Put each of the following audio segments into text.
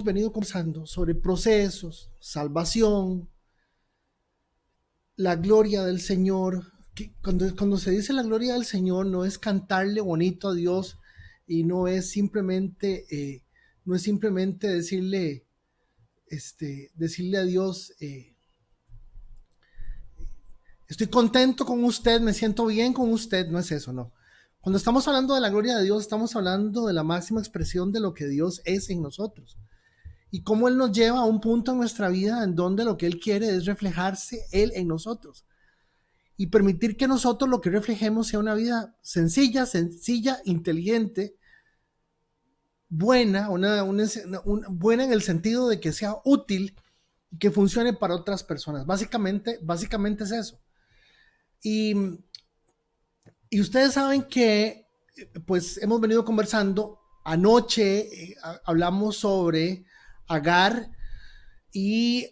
venido conversando sobre procesos, salvación, la gloria del Señor. Que cuando se dice la gloria del Señor no es cantarle bonito a Dios y no es simplemente decirle a Dios, estoy contento con usted, me siento bien con usted, no es eso, no. Cuando estamos hablando de la gloria de Dios, estamos hablando de la máxima expresión de lo que Dios es en nosotros y cómo Él nos lleva a un punto en nuestra vida en donde lo que Él quiere es reflejarse Él en nosotros y permitir que nosotros lo que reflejemos sea una vida sencilla, inteligente, buena, buena en el sentido de que sea útil y que funcione para otras personas. Básicamente es eso. Y, y ustedes saben que pues hemos venido conversando. Anoche hablamos sobre Agar y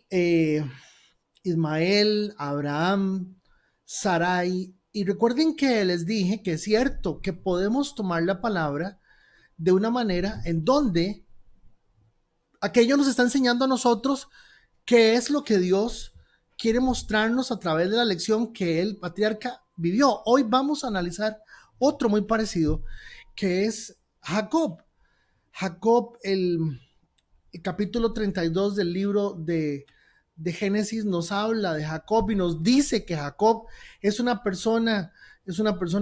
Ismael, Abraham, Sarai. Y recuerden que les dije que es cierto que podemos tomar la palabra de una manera en donde aquello nos está enseñando a nosotros qué es lo que Dios quiere mostrarnos a través de la lección que el patriarca vivió. Hoy vamos a analizar otro muy parecido, que es Jacob. Jacob, el capítulo 32 del libro de Génesis nos habla de Jacob y nos dice que Jacob es una persona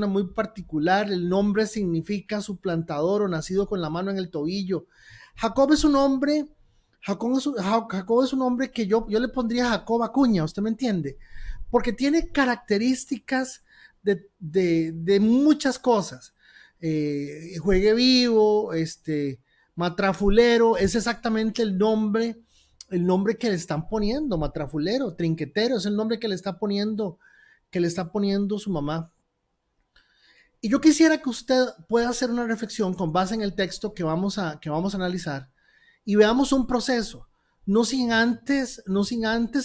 muy particular. El nombre significa suplantador o nacido con la mano en el tobillo. Jacob es un hombre, Jacob es un hombre que yo le pondría Jacob Acuña, ¿usted me entiende? Porque tiene características de muchas cosas. Juegue vivo, matrafulero, es exactamente el nombre que le están poniendo, matrafulero, trinquetero, es el nombre que le está poniendo su mamá. Y yo quisiera que usted pueda hacer una reflexión con base en el texto que vamos a analizar y veamos un proceso, no sin antes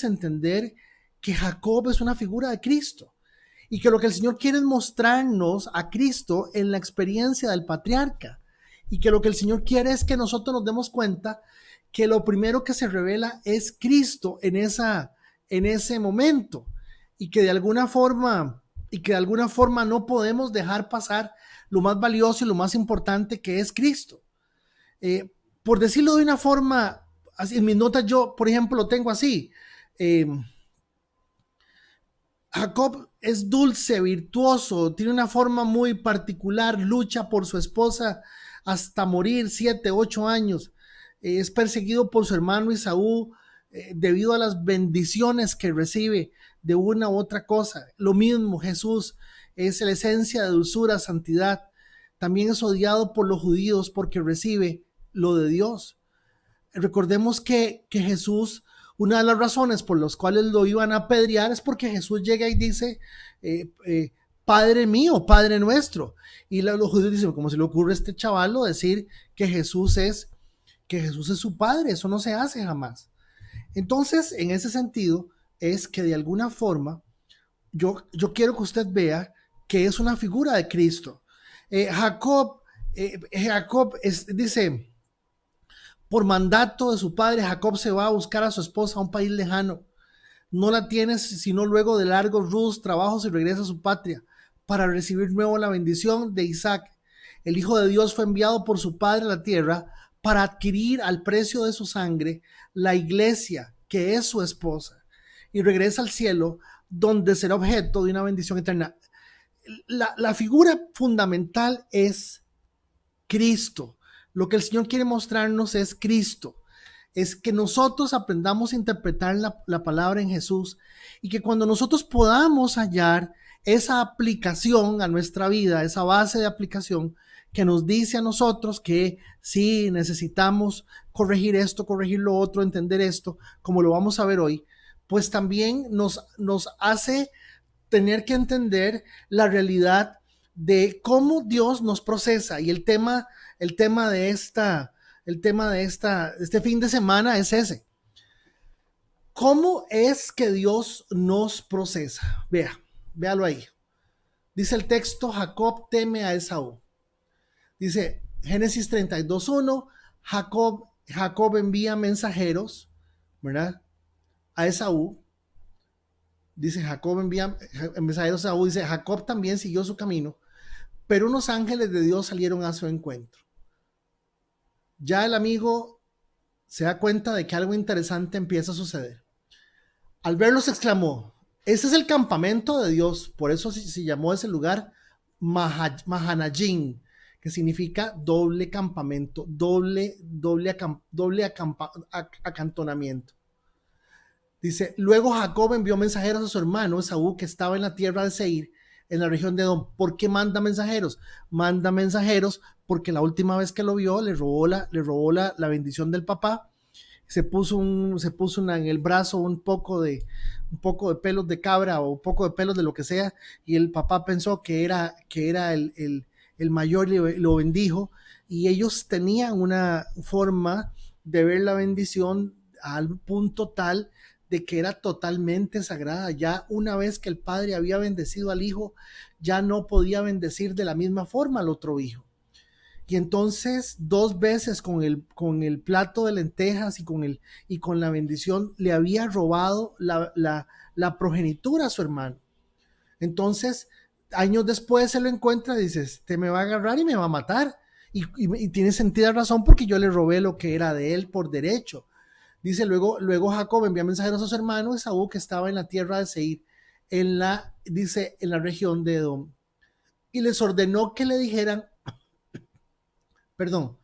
entender que Jacob es una figura de Cristo y que lo que el Señor quiere es mostrarnos a Cristo en la experiencia del patriarca y que lo que el Señor quiere es que nosotros nos demos cuenta que lo primero que se revela es Cristo en ese momento y que de alguna forma no podemos dejar pasar lo más valioso y lo más importante que es Cristo. Por decirlo de una forma, así, en mis notas yo, por ejemplo, lo tengo así. Jacob es dulce, virtuoso, tiene una forma muy particular, lucha por su esposa hasta morir, 7, 8 años. Es perseguido por su hermano Esaú debido a las bendiciones que recibe de una u otra cosa. Lo mismo Jesús es la esencia de dulzura, santidad. También es odiado por los judíos porque recibe lo de Dios. Recordemos que Jesús, una de las razones por las cuales lo iban a apedrear es porque Jesús llega y dice, Padre mío, Padre nuestro. Y los judíos dicen, ¿cómo se le ocurre a este chavalo decir que Jesús es su Padre? Eso no se hace jamás. Entonces, en ese sentido, es que de alguna forma, yo quiero que usted vea que es una figura de Cristo. Jacob dice, por mandato de su padre, Jacob se va a buscar a su esposa a un país lejano. No la tiene sino luego de largos, rudos trabajos y regresa a su patria para recibir nuevo la bendición de Isaac. El Hijo de Dios fue enviado por su padre a la tierra para adquirir al precio de su sangre la iglesia, que es su esposa, y regresa al cielo donde será objeto de una bendición eterna. La figura fundamental es Cristo. Lo que el Señor quiere mostrarnos es Cristo. Es que nosotros aprendamos a interpretar la palabra en Jesús y que cuando nosotros podamos hallar esa aplicación a nuestra vida, esa base de aplicación que nos dice a nosotros que sí necesitamos corregir esto, corregir lo otro, entender esto, como lo vamos a ver hoy, pues también nos hace tener que entender la realidad de cómo Dios nos procesa. Y el tema de este fin de semana es ese. ¿Cómo es que Dios nos procesa? Véalo ahí. Dice el texto, Jacob teme a Esaú. Dice Génesis 32:1, Jacob Jacob envía mensajeros, ¿verdad? A Esaú. Dice Jacob envía mensajeros a Esaú. Dice Jacob también siguió su camino, pero unos ángeles de Dios salieron a su encuentro. Ya el amigo se da cuenta de que algo interesante empieza a suceder. Al verlos exclamó, ese es el campamento de Dios, por eso se llamó ese lugar Mahanajim, que significa doble campamento, doble acantonamiento. Dice, luego Jacob envió mensajeros a su hermano Esaú, que estaba en la tierra de Seir, en la región de Edom. ¿Por qué manda mensajeros? Manda mensajeros porque la última vez que lo vio le robó la bendición del papá. Se puso en el brazo un poco de pelos de cabra o un poco de pelos de lo que sea, y el papá pensó que era el mayor, y lo bendijo, y ellos tenían una forma de ver la bendición al punto tal de que era totalmente sagrada. Ya una vez que el padre había bendecido al hijo, ya no podía bendecir de la misma forma al otro hijo. Y entonces 2 veces con el plato de lentejas y con la bendición le había robado la progenitura a su hermano. Entonces, años después se lo encuentra y dice, te me va a agarrar y me va a matar. Y tiene sentido razón porque yo le robé lo que era de él por derecho. Dice, luego Jacob envía mensajeros a su hermano Esaú, que estaba en la tierra de Seir, en la región de Edom, y les ordenó que le dijeran, perdón,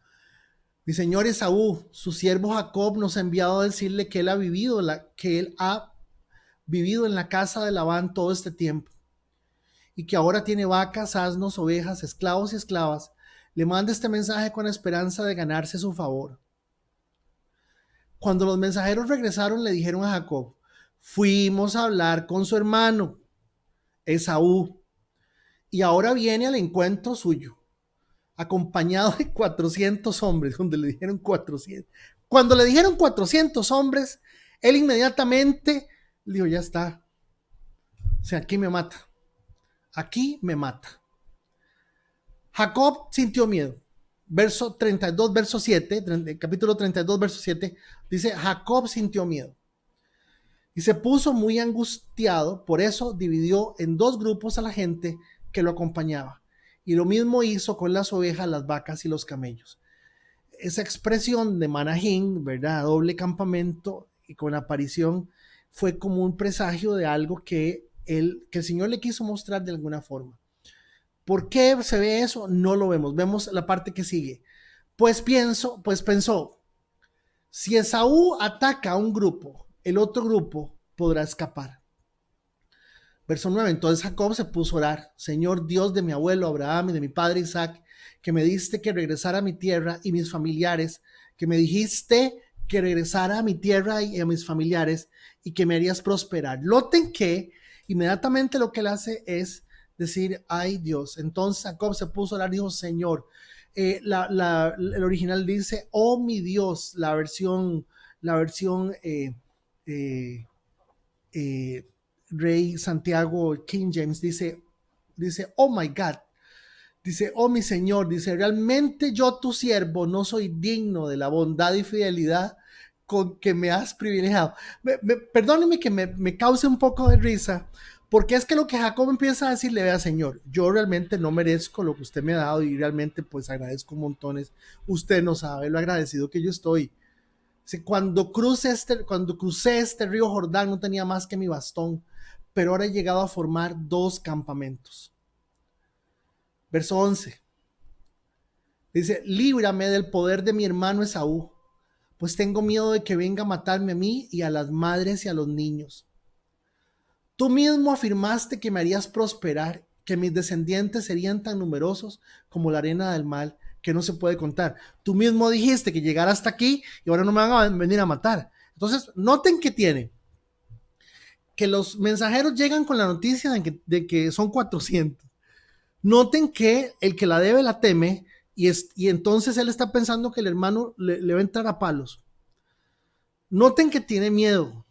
mi señor Esaú, su siervo Jacob nos ha enviado a decirle que él ha vivido en la casa de Labán todo este tiempo, y que ahora tiene vacas, asnos, ovejas, esclavos y esclavas. Le manda este mensaje con esperanza de ganarse su favor. Cuando los mensajeros regresaron, le dijeron a Jacob, fuimos a hablar con su hermano Esaú, y ahora viene al encuentro suyo, acompañado de 400 hombres, donde le dijeron 400. Cuando le dijeron 400 hombres, él inmediatamente le dijo, ya está. O sea, aquí me mata. Aquí me mata. Jacob sintió miedo. Verso 32, verso 7, capítulo 32, verso 7, dice, Jacob sintió miedo y se puso muy angustiado, por eso dividió en 2 grupos a la gente que lo acompañaba. Y lo mismo hizo con las ovejas, las vacas y los camellos. Esa expresión de Manajín, ¿verdad? Doble campamento, y con la aparición fue como un presagio de algo que el Señor le quiso mostrar de alguna forma. ¿Por qué se ve eso? No lo vemos. Vemos la parte que sigue. Pues pensó, si Esaú ataca a un grupo, el otro grupo podrá escapar. Verso 9, entonces Jacob se puso a orar, Señor Dios de mi abuelo Abraham y de mi padre Isaac, que me diste que regresara a mi tierra y mis familiares, que me dijiste que regresara a mi tierra y a mis familiares y que me harías prosperar. Noten que inmediatamente lo que él hace es decir, ay Dios. Entonces Jacob se puso a orar y dijo, Señor, el original dice, oh mi Dios, la versión Rey Santiago King James dice, oh my God, dice, oh mi Señor, dice, realmente yo tu siervo no soy digno de la bondad y fidelidad con que me has privilegiado. Perdóneme que me cause un poco de risa, porque es que lo que Jacob empieza a decirle, vea Señor, yo realmente no merezco lo que usted me ha dado y realmente pues agradezco montones, usted no sabe lo agradecido que yo estoy. Cuando crucé este río Jordán no tenía más que mi bastón, pero ahora he llegado a formar 2 campamentos. Verso 11. Dice, líbrame del poder de mi hermano Esaú, pues tengo miedo de que venga a matarme a mí y a las madres y a los niños. Tú mismo afirmaste que me harías prosperar, que mis descendientes serían tan numerosos como la arena del mar, que no se puede contar. Tú mismo dijiste que llegara hasta aquí y ahora no me van a venir a matar. Entonces, noten que tiene que los mensajeros llegan con la noticia de que son 400. Noten que el que la debe la teme y entonces él está pensando que el hermano le va a entrar a palos. Noten que tiene miedo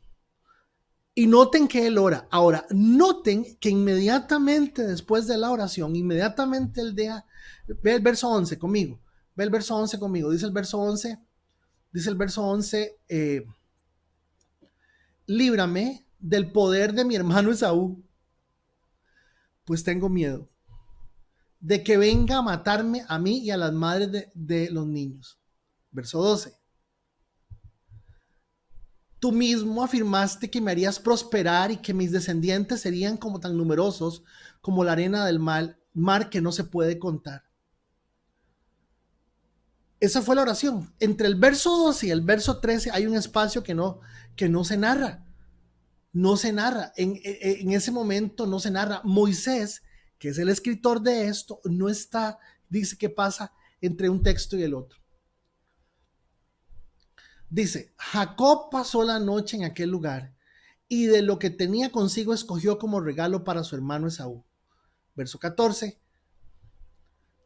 y noten que él ora. Ahora, noten que inmediatamente después de la oración, inmediatamente él deja, ve el verso 11 conmigo, dice el verso 11, Dice el verso 11, líbrame del poder de mi hermano Esaú, pues tengo miedo de que venga a matarme a mí y a las madres de los niños. Verso 12. Tú mismo afirmaste que me harías prosperar y que mis descendientes serían como tan numerosos como la arena del mar que no se puede contar. Esa fue la oración. Entre el verso 12 y el verso 13 hay un espacio que no se narra. No se narra. En ese momento no se narra. Moisés, que es el escritor de esto, no está, dice que pasa entre un texto y el otro. Dice, Jacob pasó la noche en aquel lugar y de lo que tenía consigo escogió como regalo para su hermano Esaú. Verso 14.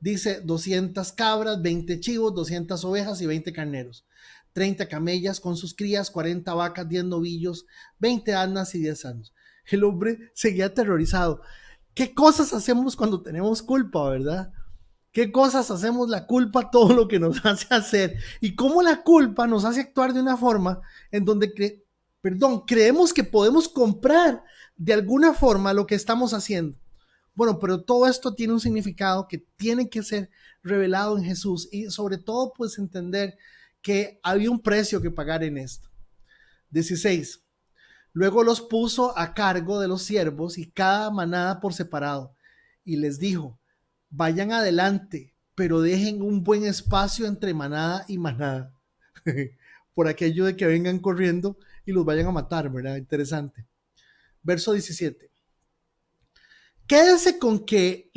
Dice 200 cabras, 20 chivos, 200 ovejas y 20 carneros, 30 camellas con sus crías, 40 vacas, 10 novillos, 20 asnas y 10 asnos. El hombre seguía aterrorizado. ¿Qué cosas hacemos cuando tenemos culpa, verdad? ¿Qué cosas hacemos la culpa todo lo que nos hace hacer? Y cómo la culpa nos hace actuar de una forma en donde creemos que podemos comprar de alguna forma lo que estamos haciendo. Bueno, pero todo esto tiene un significado que tiene que ser revelado en Jesús y sobre todo pues entender que había un precio que pagar en esto. 16. Luego los puso a cargo de los siervos y cada manada por separado y les dijo, vayan adelante, pero dejen un buen espacio entre manada y manada, por aquello de que vengan corriendo y los vayan a matar, ¿verdad? Interesante. Verso 17. Quédese con que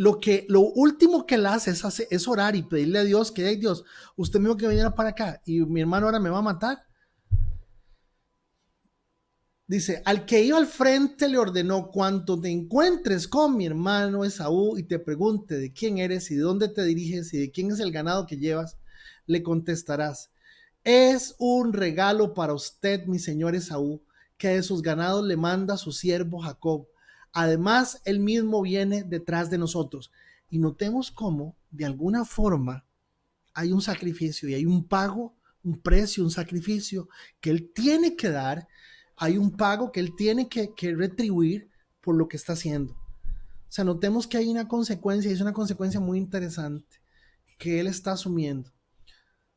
lo último que él hace es orar y pedirle a Dios que, hey Dios, usted me dijo que viniera para acá y mi hermano ahora me va a matar. Dice, al que iba al frente le ordenó, cuando te encuentres con mi hermano Esaú y te pregunte de quién eres y de dónde te diriges y de quién es el ganado que llevas, le contestarás, es un regalo para usted, mi señor Esaú, que de sus ganados le manda su siervo Jacob. Además, él mismo viene detrás de nosotros. Y notemos cómo, de alguna forma, hay un sacrificio y hay un pago, un precio, un sacrificio que él tiene que dar. Hay un pago que él tiene que retribuir por lo que está haciendo. O sea, notemos que hay una consecuencia, y es una consecuencia muy interesante que él está asumiendo,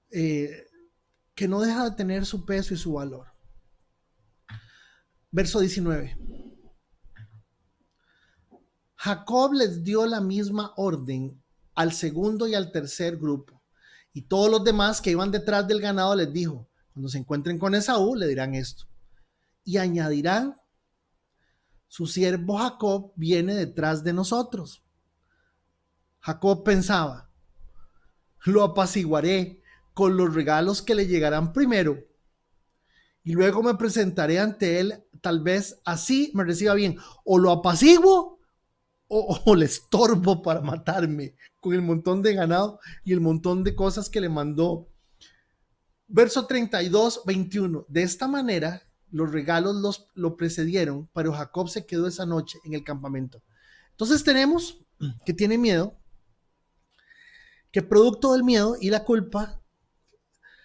que no deja de tener su peso y su valor. Verso 19. Jacob les dio la misma orden al segundo y al tercer grupo, y todos los demás que iban detrás del ganado les dijo, cuando se encuentren con Esaú le dirán esto, y añadirán, su siervo Jacob viene detrás de nosotros. Jacob pensaba, lo apaciguaré con los regalos que le llegarán primero y luego me presentaré ante él, tal vez así me reciba bien, o lo apaciguo o le estorbo para matarme con el montón de ganado y el montón de cosas que le mandó. Verso 32, 21. De esta manera los regalos lo precedieron, pero Jacob se quedó esa noche en el campamento. Entonces tenemos que tiene miedo, que producto del miedo y la culpa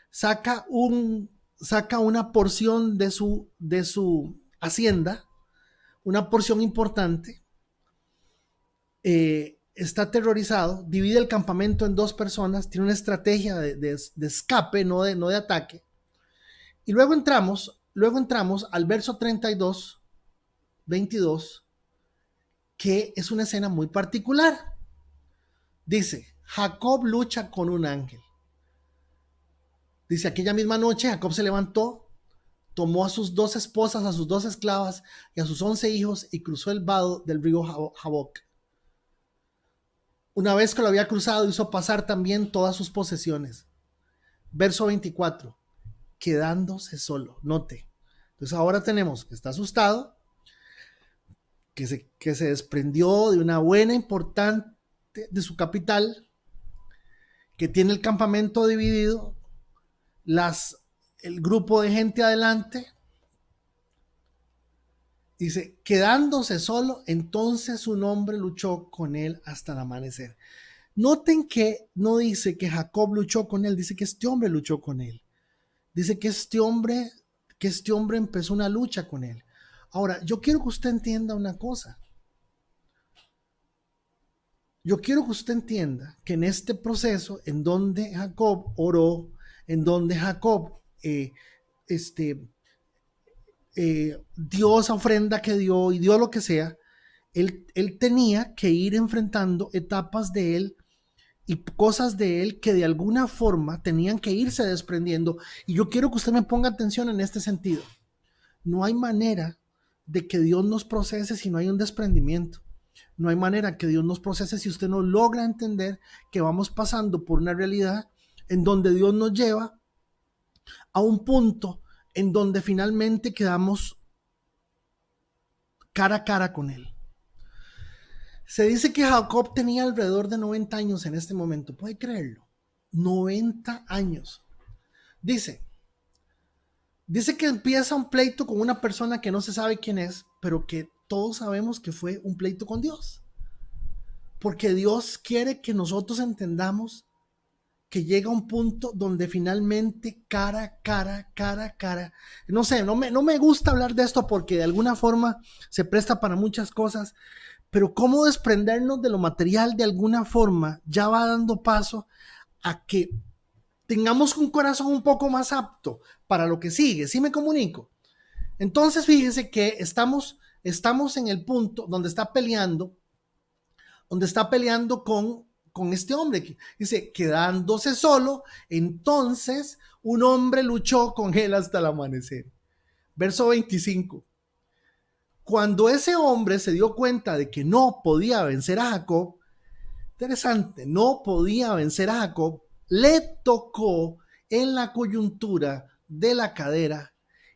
saca una porción de su hacienda, una porción importante, está aterrorizado, divide el campamento en dos personas, tiene una estrategia de escape, no de ataque. Y luego entramos al verso 32, 22, que es una escena muy particular. Dice, Jacob lucha con un ángel. Dice, aquella misma noche Jacob se levantó, tomó a sus 2 esposas, a sus 2 esclavas y a sus 11 hijos y cruzó el vado del río Jaboc. Una vez que lo había cruzado, hizo pasar también todas sus posesiones. Verso 24, quedándose solo. Note. Entonces ahora tenemos que está asustado, que se desprendió de una buena importante de su capital, que tiene el campamento dividido, el grupo de gente adelante. Dice, quedándose solo, entonces un hombre luchó con él hasta el amanecer. Noten que no dice que Jacob luchó con él, dice que este hombre luchó con él. Dice que este hombre empezó una lucha con él. Ahora, yo quiero que usted entienda una cosa. Yo quiero que usted entienda que en este proceso en donde Jacob oró, en donde Jacob dio esa ofrenda que dio y dio lo que sea, él tenía que ir enfrentando etapas de él y cosas de él que de alguna forma tenían que irse desprendiendo. Y yo quiero que usted me ponga atención en este sentido. No hay manera de que Dios nos procese si no hay un desprendimiento. No hay manera que Dios nos procese si usted no logra entender que vamos pasando por una realidad en donde Dios nos lleva a un punto en donde finalmente quedamos cara a cara con Él. Se dice que Jacob tenía alrededor de 90 años en este momento. ¿Puede creerlo? 90 años. Dice que empieza un pleito con una persona que no se sabe quién es, pero que todos sabemos que fue un pleito con Dios. Porque Dios quiere que nosotros entendamos que llega un punto donde finalmente cara, no sé, no me gusta hablar de esto porque de alguna forma se presta para muchas cosas, pero cómo desprendernos de lo material de alguna forma ya va dando paso a que tengamos un corazón un poco más apto para lo que sigue. ¿Sí me comunico? Entonces fíjese que estamos en el punto donde está peleando con este hombre que dice, quedándose solo, entonces un hombre luchó con él hasta el amanecer. Verso 25. Cuando ese hombre se dio cuenta de que no podía vencer a Jacob, interesante, no podía vencer a Jacob, le tocó en la coyuntura de la cadera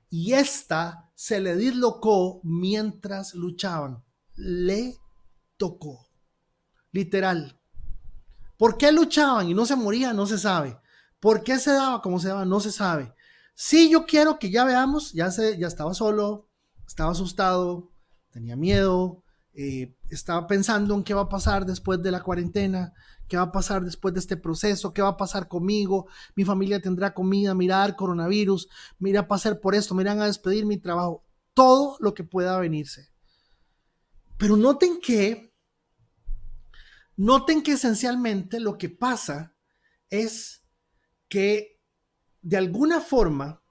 y esta se le dislocó mientras luchaban. Le tocó. Literal. ¿Por qué luchaban y no se moría? No se sabe. ¿Por qué se daba como se daba? No se sabe. Sí, yo quiero que ya veamos, ya estaba solo, estaba asustado, tenía miedo, estaba pensando en qué va a pasar después de la cuarentena, qué va a pasar después de este proceso, qué va a pasar conmigo, mi familia tendrá comida, mirar coronavirus, mira a pasar por esto, me irán a despedir mi trabajo, todo lo que pueda venirse. Pero noten que esencialmente lo que pasa es que de alguna forma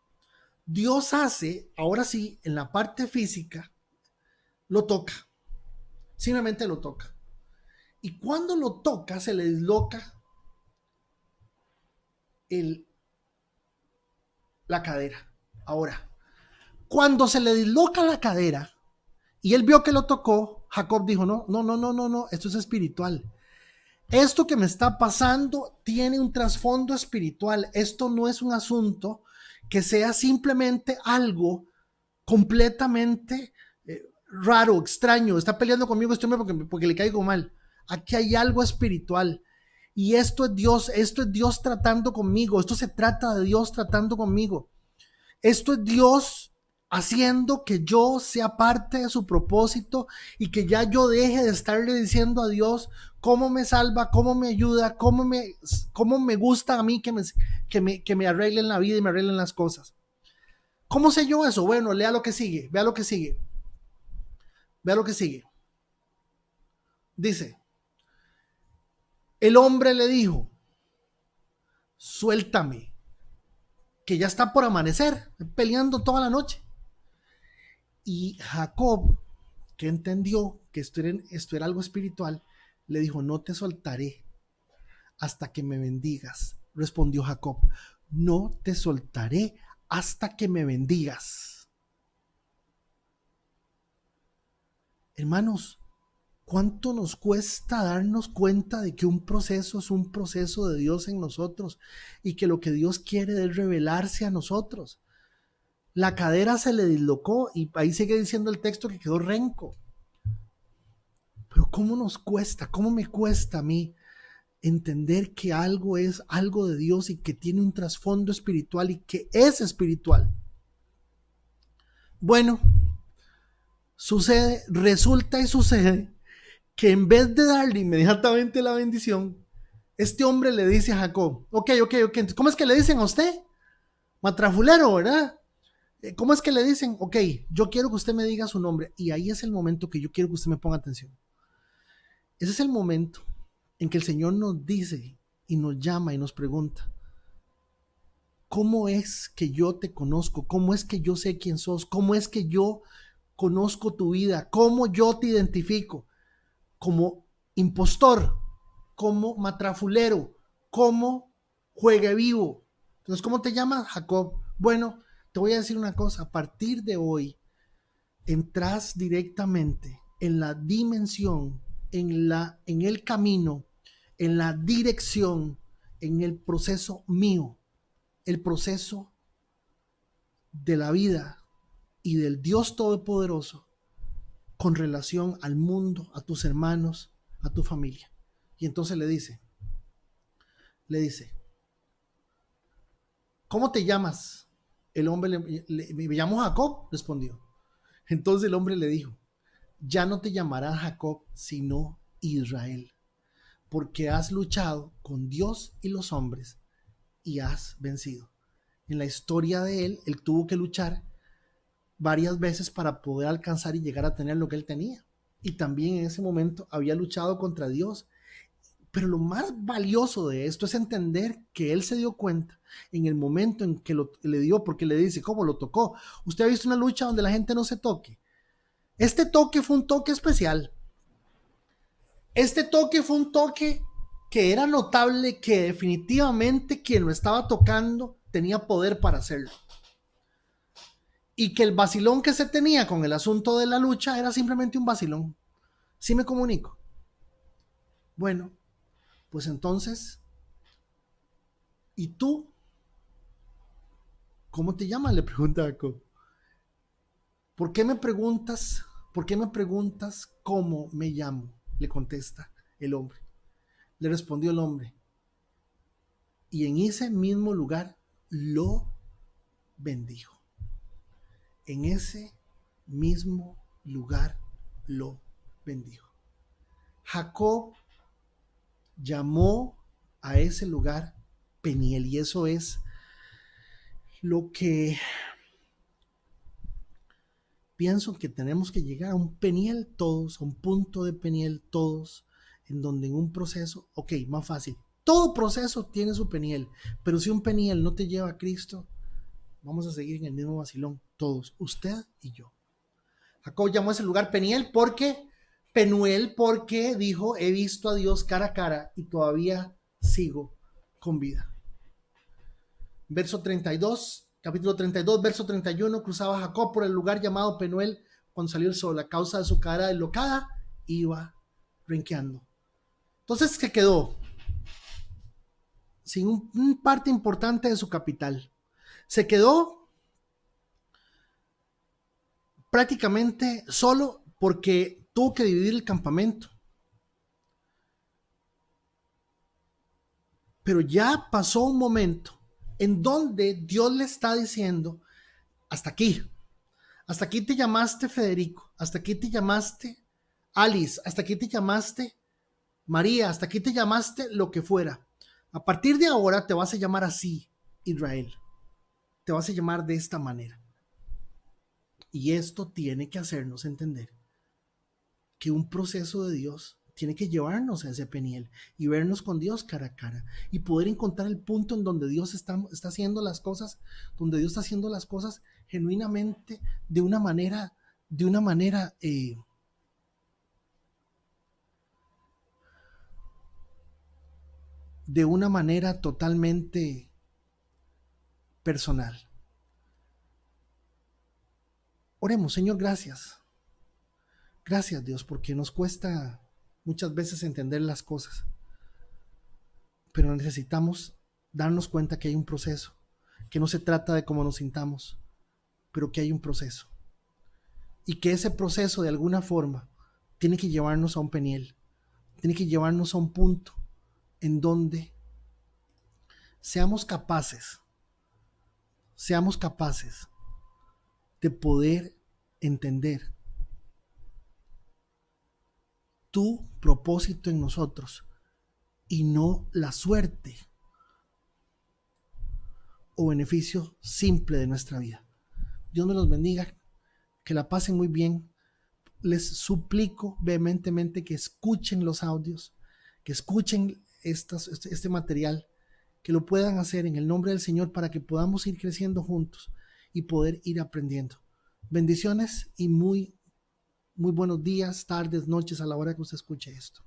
Dios hace, ahora sí, en la parte física, lo toca, simplemente lo toca. Y cuando lo toca, se le disloca la cadera. Ahora, cuando se le disloca la cadera y él vio que lo tocó, Jacob dijo, no, esto es espiritual. Esto que me está pasando tiene un trasfondo espiritual. Esto no es un asunto que sea simplemente algo completamente raro, extraño. Está peleando conmigo este hombre porque le caigo mal. Aquí hay algo espiritual. Y esto es Dios tratando conmigo. Esto se trata de Dios tratando conmigo. Esto es Dios haciendo que yo sea parte de su propósito y que ya yo deje de estarle diciendo a Dios cómo me salva, cómo me ayuda, cómo me gusta a mí que me arreglen la vida y me arreglen las cosas. ¿Cómo sé yo eso? Bueno, lea lo que sigue, vea lo que sigue. Vea lo que sigue. Dice, el hombre le dijo, suéltame, que ya está por amanecer, peleando toda la noche. Y Jacob, que entendió que esto era algo espiritual, le dijo, no te soltaré hasta que me bendigas. Respondió Jacob, no te soltaré hasta que me bendigas. Hermanos, ¿cuánto nos cuesta darnos cuenta de que un proceso es un proceso de Dios en nosotros y que lo que Dios quiere es revelarse a nosotros? La cadera se le dislocó y ahí sigue diciendo el texto que quedó renco. Pero ¿cómo nos cuesta? ¿Cómo me cuesta a mí entender que algo es algo de Dios y que tiene un trasfondo espiritual y que es espiritual? Bueno, resulta y sucede que en vez de darle inmediatamente la bendición, este hombre le dice a Jacob, ok, ¿cómo es que le dicen a usted? matrafulero, ¿verdad? ¿Cómo es que le dicen? Ok, yo quiero que usted me diga su nombre. Y ahí es el momento que yo quiero que usted me ponga atención. Ese es el momento en que el Señor nos dice y nos llama y nos pregunta, ¿cómo es que yo te conozco? ¿Cómo es que yo sé quién sos? ¿Cómo es que yo conozco tu vida? ¿Cómo yo te identifico? Como impostor, como matrafulero, como juegue vivo. Entonces, ¿cómo te llamas? Jacob. Bueno, te voy a decir una cosa, a partir de hoy entras directamente en la dimensión, en el camino, en la dirección, en el proceso mío, el proceso de la vida y del Dios Todopoderoso con relación al mundo, a tus hermanos, a tu familia. Y entonces le dice, ¿cómo te llamas? El hombre me llamo Jacob, respondió. Entonces el hombre le dijo, ya no te llamarás Jacob, sino Israel, porque has luchado con Dios y los hombres y has vencido. En la historia de él tuvo que luchar varias veces para poder alcanzar y llegar a tener lo que él tenía. Y también en ese momento había luchado contra Dios. Pero lo más valioso de esto es entender que él se dio cuenta en el momento en que le dio, porque le dice, ¿cómo lo tocó? Usted ha visto una lucha donde la gente no se toque. Este toque fue un toque especial. Este toque fue un toque que era notable, que definitivamente quien lo estaba tocando tenía poder para hacerlo. Y que el vacilón que se tenía con el asunto de la lucha era simplemente un vacilón. ¿Sí me comunico? Bueno, pues entonces, ¿y tú? ¿Cómo te llamas? Le pregunta Jacob. ¿Por qué me preguntas? ¿Por qué me preguntas cómo me llamo? Le contesta el hombre. Le respondió el hombre. Y en ese mismo lugar lo bendijo. En ese mismo lugar lo bendijo. Jacob llamó a ese lugar Peniel, y eso es lo que pienso que tenemos que llegar a un Peniel todos, a un punto de Peniel todos, en donde en un proceso, ok, más fácil, todo proceso tiene su Peniel, pero si un Peniel no te lleva a Cristo, vamos a seguir en el mismo vacilón, todos, usted y yo. Jacob llamó a ese lugar Peniel porque Penuel, porque dijo, he visto a Dios cara a cara y todavía sigo con vida. Verso 32, capítulo 32, verso 31, cruzaba Jacob por el lugar llamado Penuel cuando salió el sol. A causa de su cara deslocada, iba renqueando. Entonces se quedó sin un parte importante de su capital. Se quedó prácticamente solo porque tuvo que dividir el campamento. Pero ya pasó un momento en donde Dios le está diciendo, hasta aquí te llamaste Federico, hasta aquí te llamaste Alice, hasta aquí te llamaste María, hasta aquí te llamaste lo que fuera. A partir de ahora te vas a llamar así, Israel. Te vas a llamar de esta manera. Y esto tiene que hacernos entender que un proceso de Dios tiene que llevarnos a ese Peniel y vernos con Dios cara a cara y poder encontrar el punto en donde Dios está haciendo las cosas, donde Dios está haciendo las cosas genuinamente de una manera totalmente personal. Oremos, Señor, gracias. Gracias, Dios, porque nos cuesta muchas veces entender las cosas, pero necesitamos darnos cuenta que hay un proceso, que no se trata de cómo nos sintamos, pero que hay un proceso. Y que ese proceso de alguna forma tiene que llevarnos a un Peniel, tiene que llevarnos a un punto en donde seamos capaces de poder entender tu propósito en nosotros y no la suerte o beneficio simple de nuestra vida. Dios me los bendiga, que la pasen muy bien. Les suplico vehementemente que escuchen los audios, que escuchen este material, que lo puedan hacer en el nombre del Señor para que podamos ir creciendo juntos y poder ir aprendiendo. Bendiciones y muy buenos días, tardes, noches a la hora que usted escuche esto.